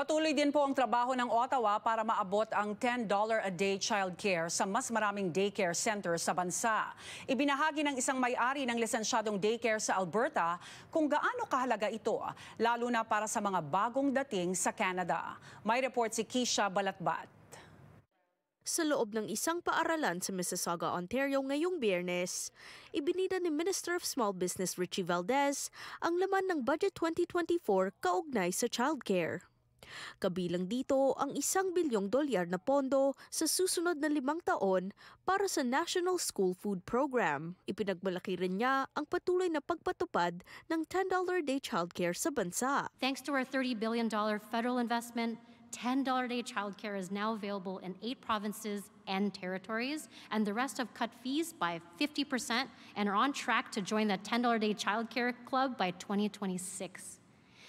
Patuloy din po ang trabaho ng Ottawa para maabot ang $10 a day childcare sa mas maraming daycare center sa bansa. Ibinahagi ng isang may-ari ng lisensyadong daycare sa Alberta kung gaano kahalaga ito, lalo na para sa mga bagong dating sa Canada. May report si Keisha Balatbat. Sa loob ng isang paaralan sa Mississauga, Ontario ngayong Biyernes, ibinida ni Minister of Small Business Richie Valdez ang laman ng Budget 2024 kaugnay sa childcare. Kabilang dito ang $1 bilyong na pondo sa susunod na 5 taon para sa National School Food Program. Ipinagmalaki rin niya ang patuloy na pagpatupad ng $10 a day childcare sa bansa. Thanks to our $30 billion federal investment, $10 a day childcare is now available in 8 provinces and territories, and the rest have cut fees by 50% and are on track to join the $10 a day childcare club by 2026.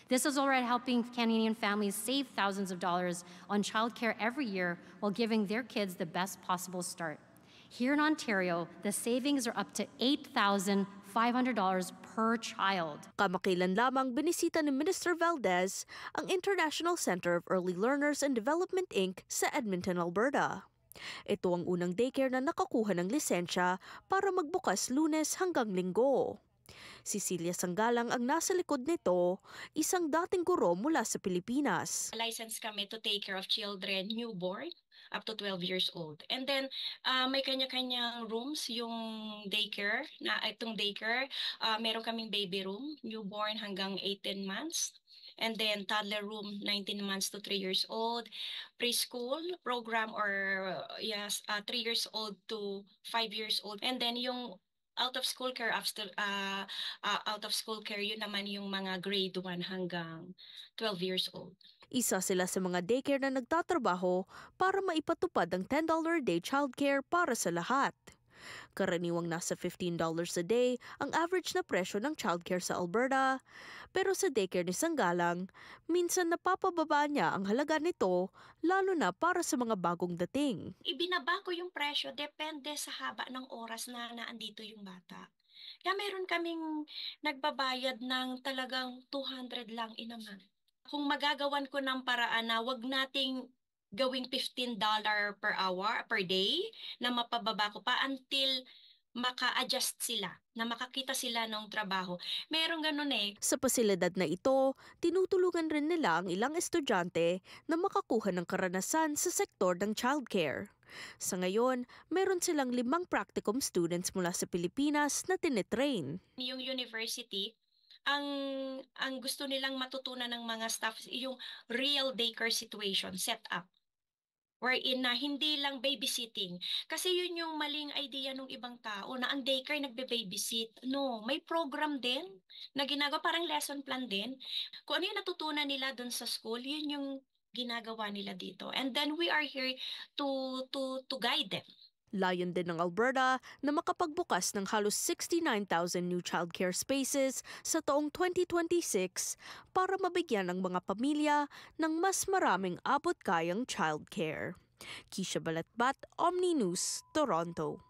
This is already helping Canadian families save thousands of dollars on childcare every year while giving their kids the best possible start. Here in Ontario, the savings are up to $8,500 per child. Kamakailan lamang binisita ni Minister Valdez ang International Center of Early Learners and Development Inc. sa Edmonton, Alberta. Ito ang unang daycare na nakakuha ng lisensya para magbukas Lunes hanggang Linggo. Cecilia Sanggalang ang nasa likod nito, isang dating guro mula sa Pilipinas. License kami to take care of children newborn up to 12 years old. And then may kanya-kanyang rooms yung daycare. Itong daycare, meron kaming baby room, newborn hanggang 18 months. And then toddler room, 19 months to 3 years old. Preschool program or 3 years old to 5 years old. And then yung out of school care yun naman yung mga grade 1 hanggang 12 years old. Isa sila sa mga daycare na nagtatrabaho para maipatupad ang $10 a day childcare para sa lahat. Karaniwang nasa $15 a day ang average na presyo ng childcare sa Alberta, pero sa daycare ni Sanggalang, minsan napapababa niya ang halaga nito, lalo na para sa mga bagong dating. Ibinaba ko yung presyo depende sa haba ng oras na naandito yung bata. Kaya meron kaming nagbabayad ng talagang 200 lang in a month. Kung magagawan ko ng paraan na wag nating gawing $15 per hour, per day, na mapababa ko pa until maka-adjust sila, na makakita sila ng trabaho. Merong ganun eh. Sa pasilidad na ito, tinutulungan rin nila ang ilang estudyante na makakuha ng karanasan sa sektor ng childcare. Sa ngayon, meron silang 5 practicum students mula sa Pilipinas na tinitrain. Yung university, ang gusto nilang matutunan ng mga staff yung real daycare situation, set up. Wherein na hindi lang babysitting. Kasi yun yung maling idea ng ibang tao na ang daycare nagbe-babysit. No, may program din na ginagawa, parang lesson plan din. Kung ano yung natutunan nila dun sa school, yun yung ginagawa nila dito. And then we are here to guide them. Layon din ng Alberta na makapagbukas ng halos 69,000 new childcare spaces sa taong 2026 para mabigyan ng mga pamilya ng mas maraming abot-kayang childcare. Keisha Balatbat, Omni News, Toronto.